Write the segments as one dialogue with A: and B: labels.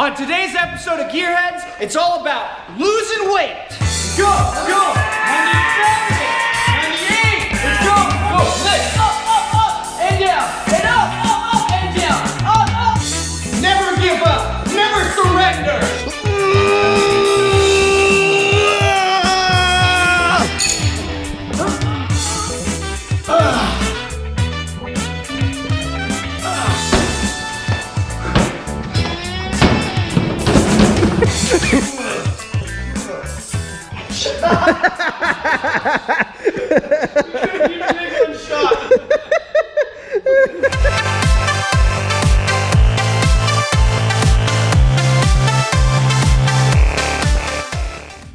A: On today's episode of Gearheads, it's all about losing weight. Go, go, 97, 98, let's go, go, lift, up, and down, and up, and down, up. Never give up, never surrender.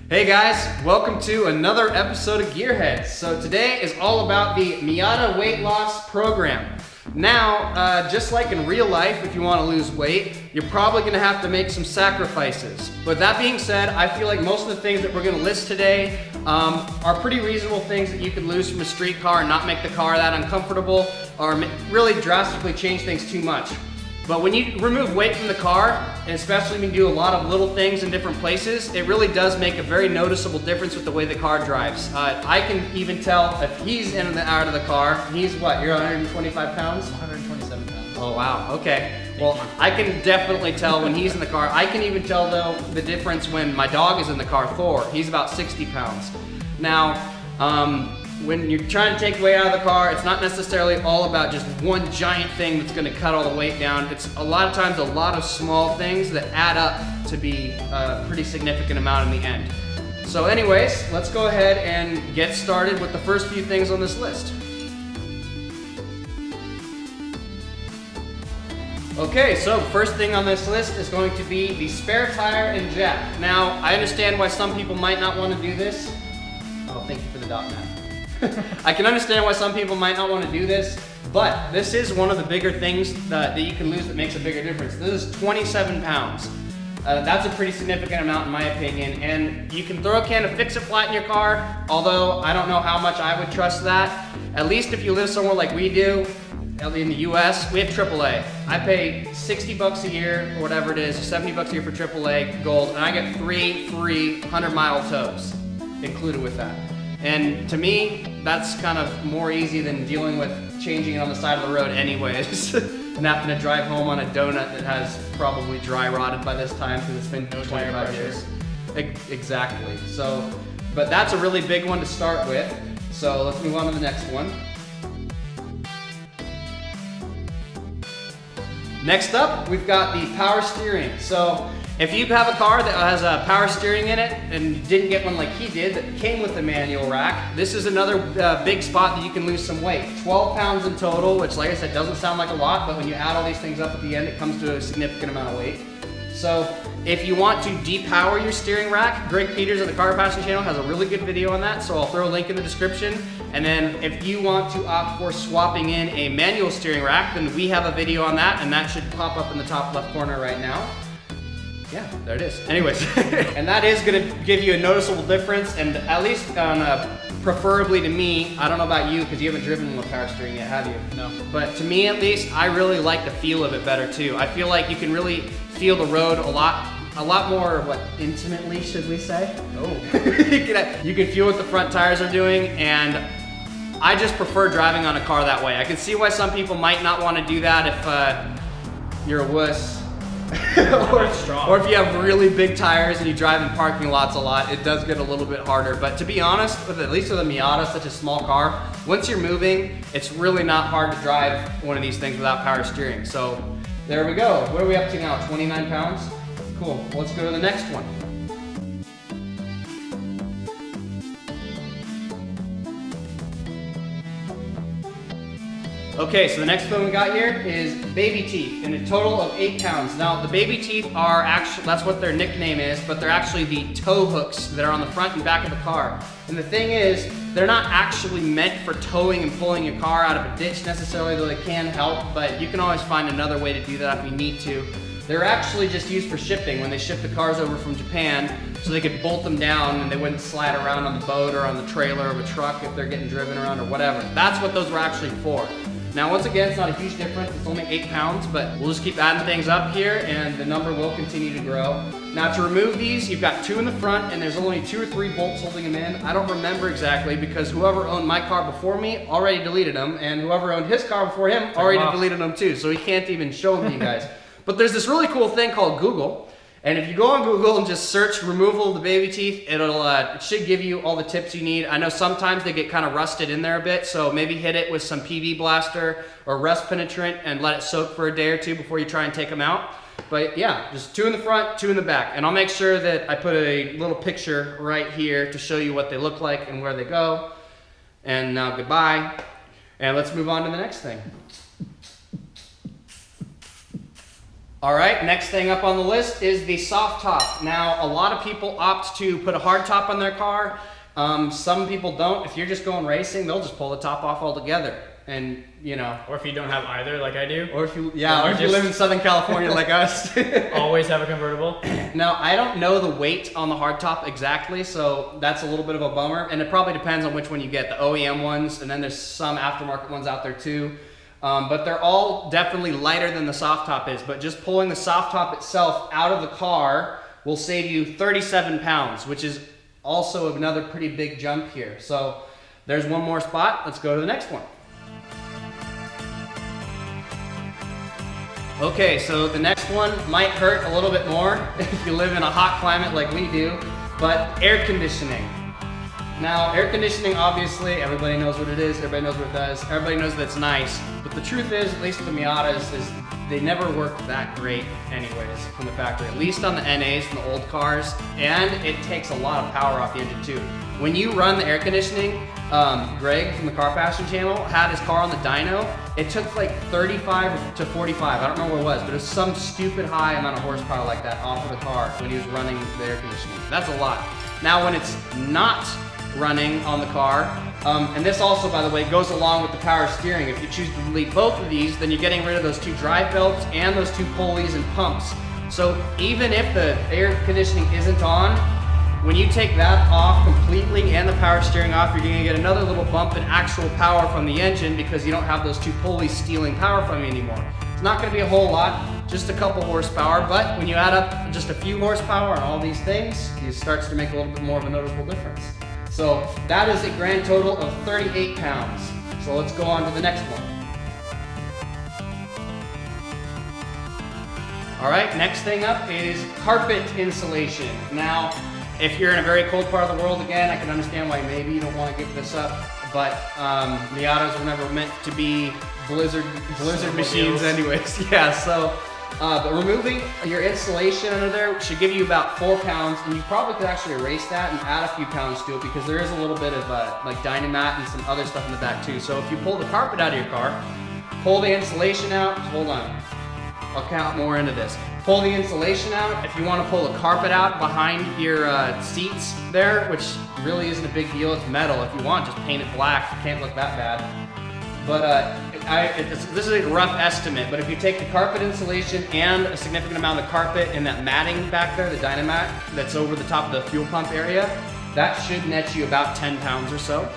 A: Hey guys, welcome to another episode of Gearheads. So today is all about the Miata weight loss program. Now, just like in real life, if you want to lose weight, you're probably going to have to make some sacrifices. But that being said, I feel like most of the things that we're going to list today are pretty reasonable things that you can lose from a street car and not make the car that uncomfortable or really drastically change things too much. But when you remove weight from the car, and especially when you do a lot of little things in different places, it really does make a very noticeable difference with the way the car drives. I can even tell if he's in and out of the car. He's what, you're 125 pounds?
B: 127 pounds.
A: Oh wow, okay. Well, I can definitely tell when he's in the car. I can even tell though the difference when my dog is in the car, Thor. He's about 60 pounds. Now, when you're trying to take weight out of the car, it's not necessarily all about just one giant thing that's gonna cut all the weight down. It's a lot of times a lot of small things that add up to be a pretty significant amount in the end. So anyways, let's go ahead and get started with the first few things on this list. Okay, so first thing on this list is going to be the spare tire and jack. Now, I understand why some people might not want to do this. Oh, thank you for the dot, Matt. I can understand why some people might not want to do this, but this is one of the bigger things that you can lose that makes a bigger difference. This is 27 pounds. That's a pretty significant amount in my opinion, and you can throw a can of Fix-It-Flat in your car, although I don't know how much I would trust that. At least if you live somewhere like we do, in the US, we have AAA. I pay 60 bucks a year, or whatever it is, 70 bucks a year for AAA Gold, and I get 3 free 100-mile tows included with that. And to me, that's kind of more easy than dealing with changing it on the side of the road anyways. And having to drive home on a donut that has probably dry rotted by this time because it's been 25 years. Exactly. So, but that's a really big one to start with. So let's move on to the next one. Next up, we've got the power steering. So if you have a car that has a power steering in it and you didn't get one like he did that came with the manual rack, this is another big spot that you can lose some weight. 12 pounds in total, which like I said, doesn't sound like a lot, but when you add all these things up at the end, it comes to a significant amount of weight. So if you want to depower your steering rack, Greg Peters of the Car Passion channel has a really good video on that, so I'll throw a link in the description. And then if you want to opt for swapping in a manual steering rack, then we have a video on that, and that should pop up in the top left corner right now. Yeah, there it is. Anyways, and that is gonna give you a noticeable difference, and at least on preferably to me, I don't know about you because you haven't driven with power steering yet, have you?
B: No.
A: But to me at least, I really like the feel of it better too. I feel like you can really feel the road a lot more, what, intimately, should we say?
B: Oh.
A: You can feel what the front tires are doing, and I just prefer driving on a car that way. I can see why some people might not want to do that if you're a wuss. or if you have really big tires and you drive in parking lots a lot, it does get a little bit harder. But to be honest, at least with a Miata, such a small car, once you're moving, it's really not hard to drive one of these things without power steering. So there we go. What are we up to now? 29 pounds? Cool. Let's go to the next one. Okay, so the next one we got here is baby teeth in a total of 8 pounds. Now the baby teeth are actually, that's what their nickname is, but they're actually the tow hooks that are on the front and back of the car. And the thing is, they're not actually meant for towing and pulling your car out of a ditch necessarily, though they can help, but you can always find another way to do that if you need to. They're actually just used for shipping when they ship the cars over from Japan, so they could bolt them down and they wouldn't slide around on the boat or on the trailer of a truck if they're getting driven around or whatever. That's what those were actually for. Now, once again, it's not a huge difference. It's only 8 pounds, but we'll just keep adding things up here and the number will continue to grow. Now, to remove these, you've got 2 in the front and there's only 2 or 3 bolts holding them in. I don't remember exactly because whoever owned my car before me already deleted them, and whoever owned his car before him already deleted them too, so he can't even show them to you guys. But there's this really cool thing called Google. And if you go on Google and just search removal of the baby teeth, it should give you all the tips you need. I know sometimes they get kind of rusted in there a bit, so maybe hit it with some PV blaster or rust penetrant and let it soak for a day or 2 before you try and take them out. But yeah, just 2 in the front, 2 in the back. And I'll make sure that I put a little picture right here to show you what they look like and where they go. And now goodbye. And let's move on to the next thing. All right, next thing up on the list is the soft top. Now, a lot of people opt to put a hard top on their car. Some people don't. If you're just going racing, they'll just pull the top off altogether. And, you know.
B: Or if you don't have either, like I do.
A: Or if you, or if you live in Southern California like us.
B: Always have a convertible.
A: Now, I don't know the weight on the hard top exactly, so that's a little bit of a bummer. And it probably depends on which one you get, the OEM ones, and then there's some aftermarket ones out there too. But they're all definitely lighter than the soft top is, but just pulling the soft top itself out of the car will save you 37 pounds, which is also another pretty big jump here. So there's one more spot. Let's go to the next one. Okay, so the next one might hurt a little bit more if you live in a hot climate like we do, but air conditioning. Now, air conditioning, obviously, everybody knows what it is, everybody knows what it does, everybody knows that it's nice, but the truth is, at least with the Miatas, is they never work that great anyways from the factory, at least on the NAs from the old cars, and it takes a lot of power off the engine too. When you run the air conditioning, Greg from the Car Passion channel had his car on the dyno. It took like 35 to 45, I don't remember what it was, but it was some stupid high amount of horsepower like that off of the car when he was running the air conditioning. That's a lot. Now when it's not running on the car, and this also, by the way, goes along with the power steering. If you choose to delete both of these, then you're getting rid of those 2 drive belts and those 2 pulleys and pumps. So even if the air conditioning isn't on, when you take that off completely and the power steering off, you're gonna get another little bump in actual power from the engine because you don't have those 2 pulleys stealing power from you anymore. It's not gonna be a whole lot, just a couple horsepower, but when you add up just a few horsepower on all these things, it starts to make a little bit more of a noticeable difference. So that is a grand total of 38 pounds. So let's go on to the next one. All right, next thing up is carpet insulation. Now, if you're in a very cold part of the world, again, I can understand why maybe you don't want to give this up, but Miatas were never meant to be blizzard machines anyways. Yeah, so, but removing your insulation under there should give you about 4 pounds, and you probably could actually erase that and add a few pounds to it because there is a little bit of like Dynamat and some other stuff in the back too. So if you pull the carpet out of your car, pull the insulation out, hold on, I'll count more into this. Pull the insulation out. If you want to pull the carpet out behind your seats there, which really isn't a big deal, it's metal. If you want, just paint it black. It can't look that bad. But this is a rough estimate, but if you take the carpet insulation and a significant amount of the carpet and that matting back there, the Dynamat that's over the top of the fuel pump area, that should net you about 10 pounds or so.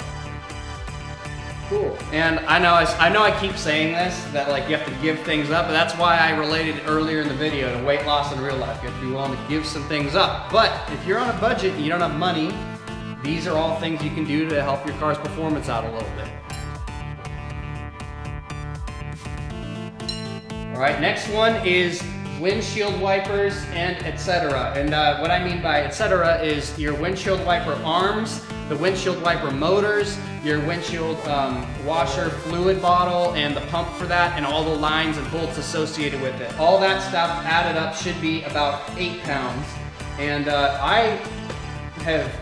A: Cool. And I know I keep saying this, that like you have to give things up, but that's why I related earlier in the video to weight loss in real life. You have to be willing to give some things up. But if you're on a budget and you don't have money, these are all things you can do to help your car's performance out a little bit. All right, next one is windshield wipers and etc. And what I mean by etc. is your windshield wiper arms, the windshield wiper motors, your windshield washer fluid bottle and the pump for that, and all the lines and bolts associated with it. All that stuff added up should be about 8 pounds. And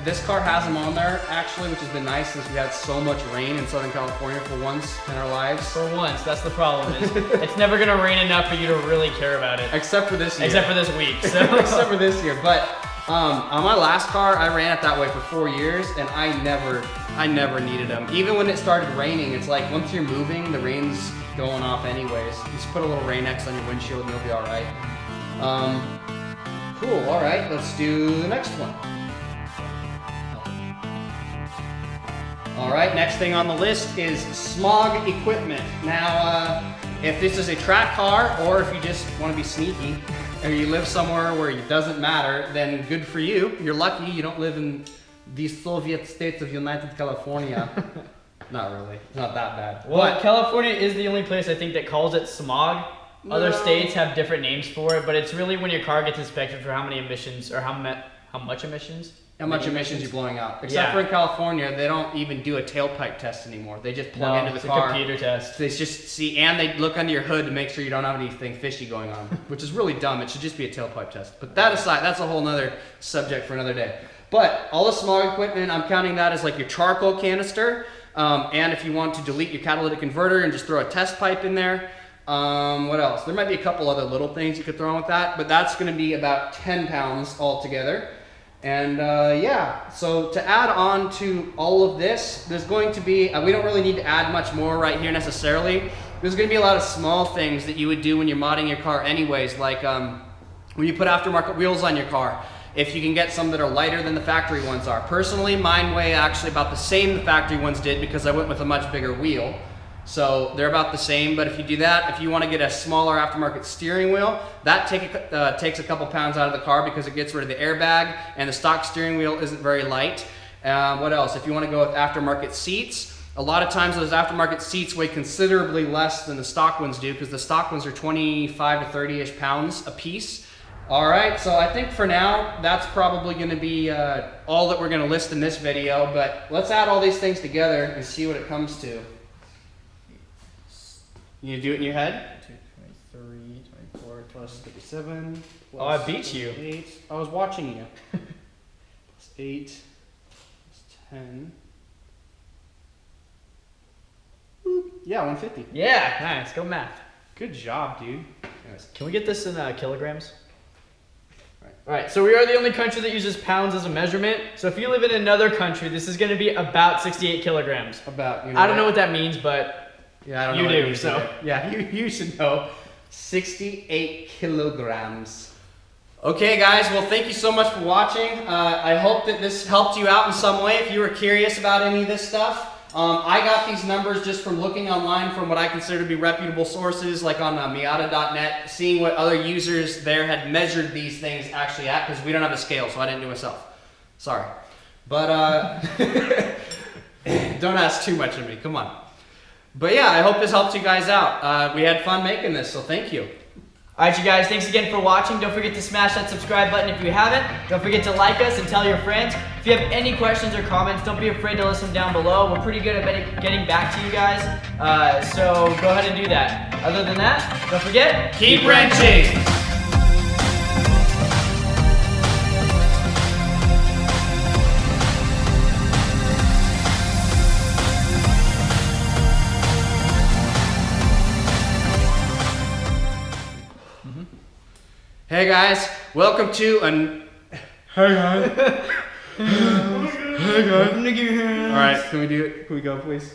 A: this car has them on there actually, which has been nice since we had so much rain in Southern California for once in our lives.
B: For once, that's the problem. It's never gonna rain enough for you to really care about it.
A: Except for this year.
B: Except for this week. So.
A: Except for this year. But on my last car, I ran it that way for 4 years, and I never needed them. Even when it started raining, it's like once you're moving, the rain's going off anyways. Just put a little Rain X on your windshield and you'll be all right. Cool. All right, let's do the next one. All right, next thing on the list is smog equipment. Now, if this is a track car or if you just want to be sneaky or you live somewhere where it doesn't matter, then good for you. You're lucky you don't live in the Soviet states of United California. Not really, it's not that bad.
B: Well, but California is the only place I think that calls it smog. Other states have different names for it, but it's really when your car gets inspected for how many emissions or how much emissions?
A: How much emissions you're blowing out. Except for in California, they don't even do a tailpipe test anymore. They just plug into the car.
B: It's a computer test.
A: They just see, and they look under your hood to make sure you don't have anything fishy going on, which is really dumb. It should just be a tailpipe test. But that aside, that's a whole nother subject for another day. But all the smog equipment, I'm counting that as like your charcoal canister. And if you want to delete your catalytic converter and just throw a test pipe in there. What else? There might be a couple other little things you could throw in with that, but that's going to be about 10 pounds altogether. And yeah, so to add on to all of this, there's going to be, we don't really need to add much more right here necessarily. There's going to be a lot of small things that you would do when you're modding your car anyways, like when you put aftermarket wheels on your car. If you can get some that are lighter than the factory ones are. Personally, mine weigh actually about the same the factory ones did because I went with a much bigger wheel. So they're about the same, but if you do that, if you want to get a smaller aftermarket steering wheel, that takes a couple pounds out of the car because it gets rid of the airbag, and the stock steering wheel isn't very light. What else? If you want to go with aftermarket seats, a lot of times those aftermarket seats weigh considerably less than the stock ones do because the stock ones are 25 to 30-ish pounds a piece. All right, so I think for now, that's probably going to be all that we're going to list in this video, but let's add all these things together and see what it comes to. You do it in your head?
B: 23, 24,
A: plus 37. Plus
B: oh, I beat you.
A: 8. I was watching you. Plus 8. Plus 10. Boop. Yeah, 150.
B: Yeah, nice. Go math.
A: Good job, dude. Anyways.
B: Can we get this in kilograms? All right, so we are the only country that uses pounds as a measurement. So if you live in another country, this is going to be about 68 kilograms.
A: About, you know,
B: I don't know what that means, but
A: yeah, I don't know.
B: You do, so.
A: Yeah, you should know. 68 kilograms. Okay, guys, well, thank you so much for watching. I hope that this helped you out in some way if you were curious about any of this stuff. I got these numbers just from looking online from what I consider to be reputable sources, like on Miata.net, seeing what other users there had measured these things actually at, because we don't have a scale, so I didn't do it myself. Sorry. But don't ask too much of me, come on. But yeah, I hope this helped you guys out. We had fun making this, so thank you.
B: Alright, you guys, thanks again for watching. Don't forget to smash that subscribe button if you haven't. Don't forget to like us and tell your friends. If you have any questions or comments, don't be afraid to list them down below. We're pretty good at getting back to you guys, so go ahead and do that. Other than that, don't forget,
A: keep wrenching! Hey guys, welcome to Hey guys. Hey guys. Alright, can we go please?